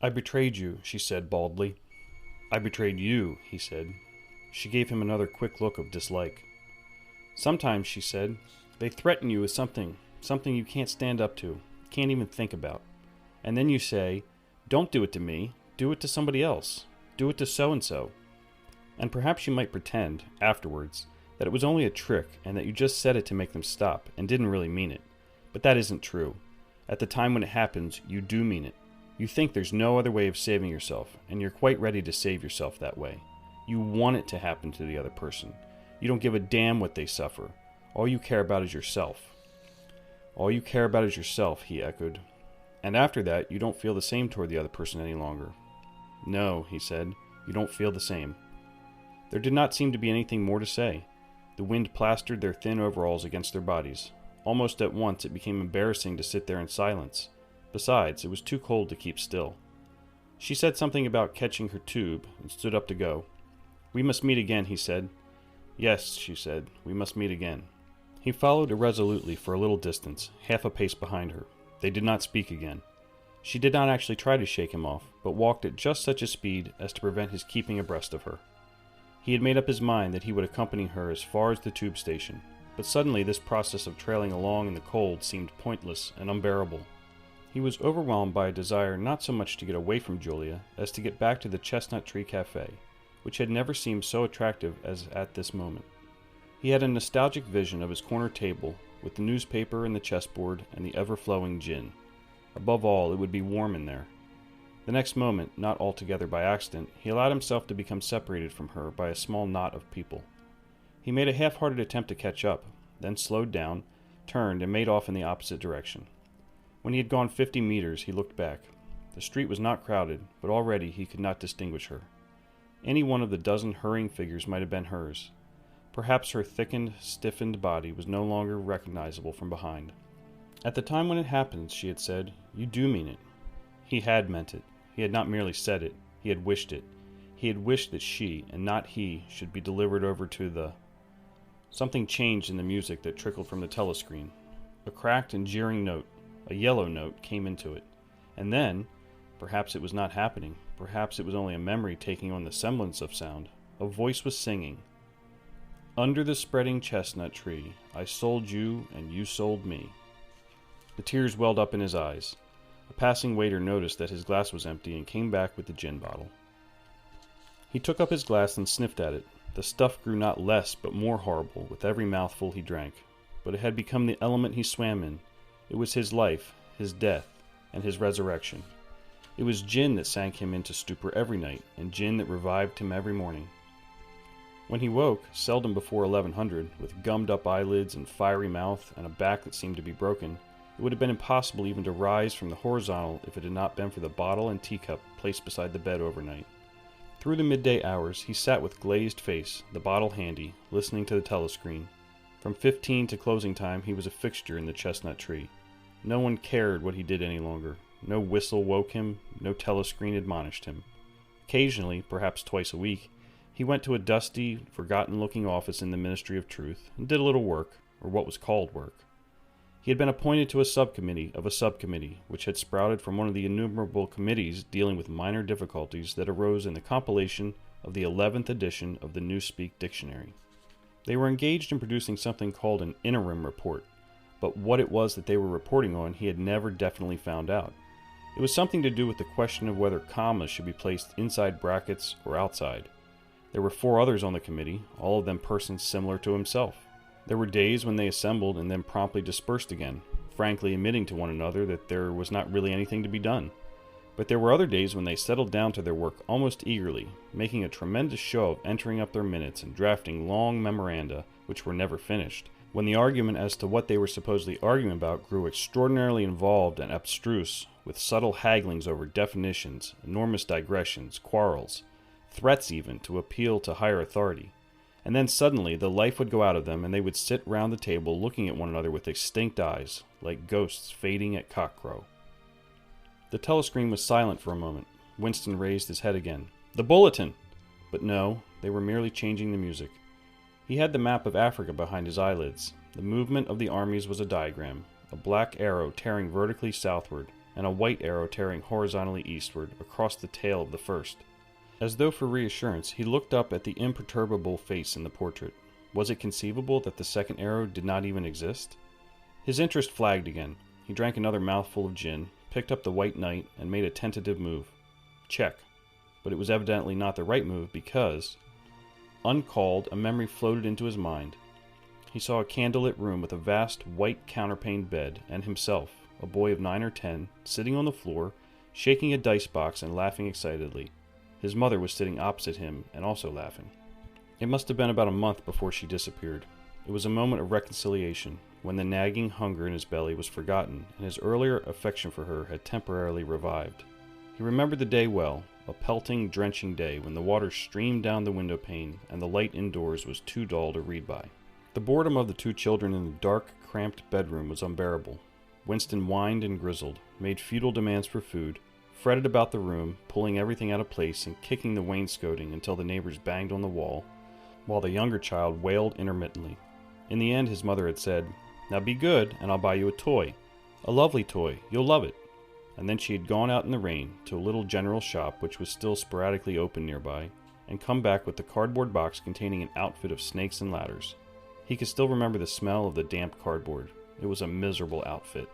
"I betrayed you," she said baldly. "I betrayed you," he said. She gave him another quick look of dislike. "Sometimes," she said, "they threaten you with something you can't stand up to, can't even think about. And then you say, 'Don't do it to me, do it to somebody else, do it to so-and-so.' And perhaps you might pretend, afterwards, that it was only a trick and that you just said it to make them stop and didn't really mean it. But that isn't true. At the time when it happens, you do mean it. You think there's no other way of saving yourself, and you're quite ready to save yourself that way. You want it to happen to the other person. You don't give a damn what they suffer. All you care about is yourself." "All you care about is yourself," he echoed. "And after that, you don't feel the same toward the other person any longer." "No," he said, "you don't feel the same." There did not seem to be anything more to say. The wind plastered their thin overalls against their bodies. Almost at once it became embarrassing to sit there in silence. Besides, it was too cold to keep still. She said something about catching her tube and stood up to go. "We must meet again," he said. "Yes," she said, "we must meet again." He followed irresolutely for a little distance, half a pace behind her. They did not speak again. She did not actually try to shake him off, but walked at just such a speed as to prevent his keeping abreast of her. He had made up his mind that he would accompany her as far as the tube station, but suddenly this process of trailing along in the cold seemed pointless and unbearable. He was overwhelmed by a desire not so much to get away from Julia as to get back to the Chestnut Tree Cafe, which had never seemed so attractive as at this moment. He had a nostalgic vision of his corner table, with the newspaper and the chessboard and the ever-flowing gin. Above all, it would be warm in there. The next moment, not altogether by accident, he allowed himself to become separated from her by a small knot of people. He made a half-hearted attempt to catch up, then slowed down, turned, and made off in the opposite direction. When he had gone 50 meters, he looked back. The street was not crowded, but already he could not distinguish her. Any one of the dozen hurrying figures might have been hers. Perhaps her thickened, stiffened body was no longer recognizable from behind. "At the time when it happens," she had said, "you do mean it." He had meant it. He had not merely said it. He had wished it. He had wished that she, and not he, should be delivered over to the... Something changed in the music that trickled from the telescreen. A cracked and jeering note, a yellow note, came into it. And then, perhaps it was not happening, perhaps it was only a memory taking on the semblance of sound, a voice was singing. "Under the spreading chestnut tree, I sold you and you sold me." The tears welled up in his eyes. A passing waiter noticed that his glass was empty and came back with the gin bottle. He took up his glass and sniffed at it. The stuff grew not less but more horrible with every mouthful he drank. But it had become the element he swam in. It was his life, his death, and his resurrection. It was gin that sank him into stupor every night, and gin that revived him every morning. When he woke, seldom before 1100, with gummed-up eyelids and fiery mouth and a back that seemed to be broken, it would have been impossible even to rise from the horizontal if it had not been for the bottle and teacup placed beside the bed overnight. Through the midday hours, he sat with glazed face, the bottle handy, listening to the telescreen. From 15 to closing time, he was a fixture in the chestnut tree. No one cared what he did any longer. No whistle woke him, no telescreen admonished him. Occasionally, perhaps twice a week, he went to a dusty, forgotten-looking office in the Ministry of Truth and did a little work, or what was called work. He had been appointed to a subcommittee of a subcommittee, which had sprouted from one of the innumerable committees dealing with minor difficulties that arose in the compilation of the 11th edition of the Newspeak Dictionary. They were engaged in producing something called an interim report, but what it was that they were reporting on he had never definitely found out. It was something to do with the question of whether commas should be placed inside brackets or outside. There were 4 others on the committee, all of them persons similar to himself. There were days when they assembled and then promptly dispersed again, frankly admitting to one another that there was not really anything to be done. But there were other days when they settled down to their work almost eagerly, making a tremendous show of entering up their minutes and drafting long memoranda which were never finished, when the argument as to what they were supposedly arguing about grew extraordinarily involved and abstruse, with subtle hagglings over definitions, enormous digressions, quarrels, threats even to appeal to higher authority. And then suddenly the life would go out of them, and they would sit round the table looking at one another with extinct eyes, like ghosts fading at cockcrow. The telescreen was silent for a moment. Winston raised his head again. "The bulletin!" But no, they were merely changing the music. He had the map of Africa behind his eyelids. The movement of the armies was a diagram, a black arrow tearing vertically southward. and a white arrow tearing horizontally eastward across the tail of the first. As though for reassurance, he looked up at the imperturbable face in the portrait. Was it conceivable that the second arrow did not even exist? His interest flagged again. He drank another mouthful of gin, picked up the white knight, and made a tentative move. Check. But it was evidently not the right move because, uncalled, a memory floated into his mind. He saw a candlelit room with a vast white counterpaned bed, and himself, a boy of 9 or 10, sitting on the floor, shaking a dice box and laughing excitedly. His mother was sitting opposite him and also laughing. It must have been about a month before she disappeared. It was a moment of reconciliation, when the nagging hunger in his belly was forgotten and his earlier affection for her had temporarily revived. He remembered the day well, a pelting, drenching day when the water streamed down the window pane and the light indoors was too dull to read by. The boredom of the two children in the dark, cramped bedroom was unbearable. Winston whined and grizzled, made futile demands for food, fretted about the room, pulling everything out of place and kicking the wainscoting until the neighbors banged on the wall, while the younger child wailed intermittently. In the end, his mother had said, "Now be good, and I'll buy you a toy. A lovely toy. You'll love it." And then she had gone out in the rain to a little general shop which was still sporadically open nearby, and come back with the cardboard box containing an outfit of snakes and ladders. He could still remember the smell of the damp cardboard. It was a miserable outfit.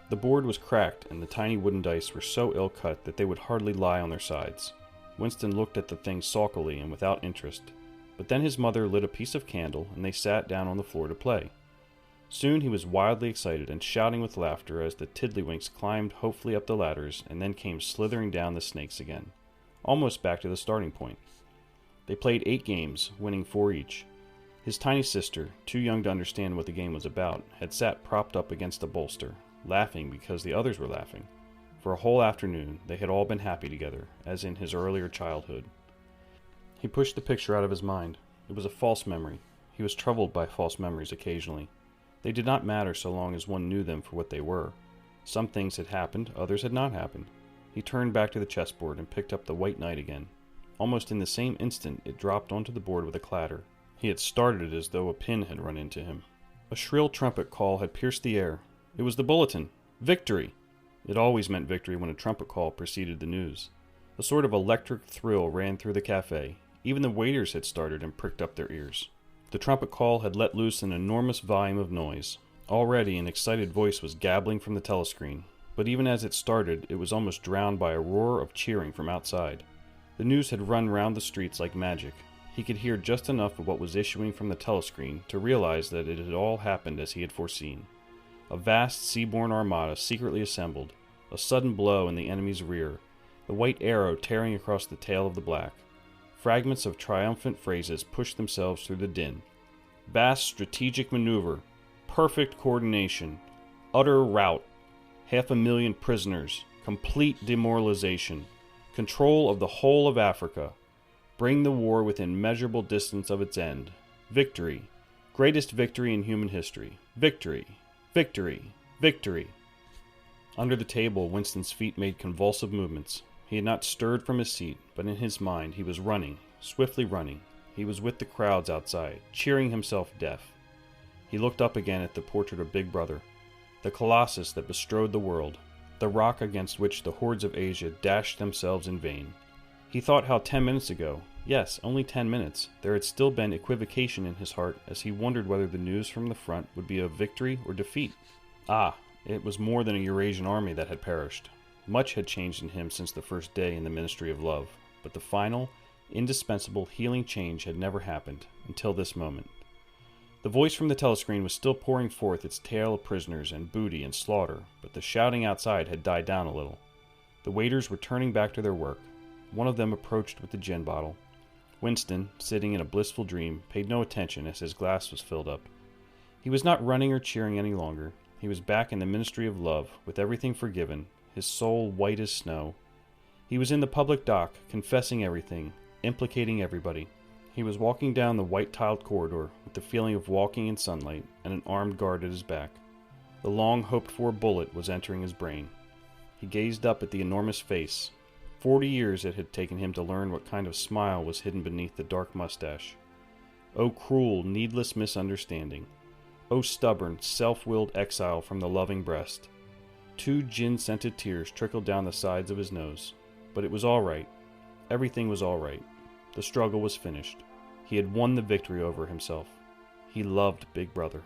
The board was cracked, and the tiny wooden dice were so ill-cut that they would hardly lie on their sides. Winston looked at the thing sulkily and without interest. But then his mother lit a piece of candle, and they sat down on the floor to play. Soon he was wildly excited and shouting with laughter as the tiddlywinks climbed hopefully up the ladders and then came slithering down the snakes again, almost back to the starting point. They played 8 games, winning 4 each. His tiny sister, too young to understand what the game was about, had sat propped up against a bolster, laughing because the others were laughing. For a whole afternoon they had all been happy together, as in his earlier childhood. He pushed the picture out of his mind. It was a false memory. He was troubled by false memories occasionally. They did not matter so long as one knew them for what they were. Some things had happened, others had not happened. He turned back to the chessboard and picked up the white knight again. Almost in the same instant it dropped onto the board with a clatter. He had started as though a pin had run into him. A shrill trumpet call had pierced the air. It was the bulletin. Victory! It always meant victory when a trumpet call preceded the news. A sort of electric thrill ran through the cafe. Even the waiters had started and pricked up their ears. The trumpet call had let loose an enormous volume of noise. Already an excited voice was gabbling from the telescreen, but even as it started, it was almost drowned by a roar of cheering from outside. The news had run round the streets like magic. He could hear just enough of what was issuing from the telescreen to realize that it had all happened as he had foreseen. A vast seaborne armada secretly assembled, a sudden blow in the enemy's rear, the white arrow tearing across the tail of the black. Fragments of triumphant phrases pushed themselves through the din. Vast strategic maneuver, perfect coordination, utter rout, 500,000 prisoners, complete demoralization, control of the whole of Africa, bring the war within measurable distance of its end, victory, greatest victory in human history, victory, victory, victory. Under the table, Winston's feet made convulsive movements. He had not stirred from his seat, but in his mind he was running, swiftly running. He was with the crowds outside, cheering himself deaf. He looked up again at the portrait of Big Brother, the colossus that bestrode the world, the rock against which the hordes of Asia dashed themselves in vain. He thought how 10 minutes ago, yes, only 10 minutes, there had still been equivocation in his heart as he wondered whether the news from the front would be of victory or defeat. Ah, it was more than a Eurasian army that had perished. Much had changed in him since the first day in the ministry of love, but the final, indispensable healing change had never happened, until this moment. The voice from the telescreen was still pouring forth its tale of prisoners and booty and slaughter, but the shouting outside had died down a little. The waiters were turning back to their work. One of them approached with the gin bottle. Winston, sitting in a blissful dream, paid no attention as his glass was filled up. He was not running or cheering any longer. He was back in the ministry of love, with everything forgiven, his soul white as snow. He was in the public dock, confessing everything, implicating everybody. He was walking down the white-tiled corridor with the feeling of walking in sunlight and an armed guard at his back. The long-hoped-for bullet was entering his brain. He gazed up at the enormous face. 40 years it had taken him to learn what kind of smile was hidden beneath the dark mustache. Oh, cruel, needless misunderstanding. Oh, stubborn, self-willed exile from the loving breast. 2 gin-scented tears trickled down the sides of his nose. But it was all right. Everything was all right. The struggle was finished. He had won the victory over himself. He loved Big Brother.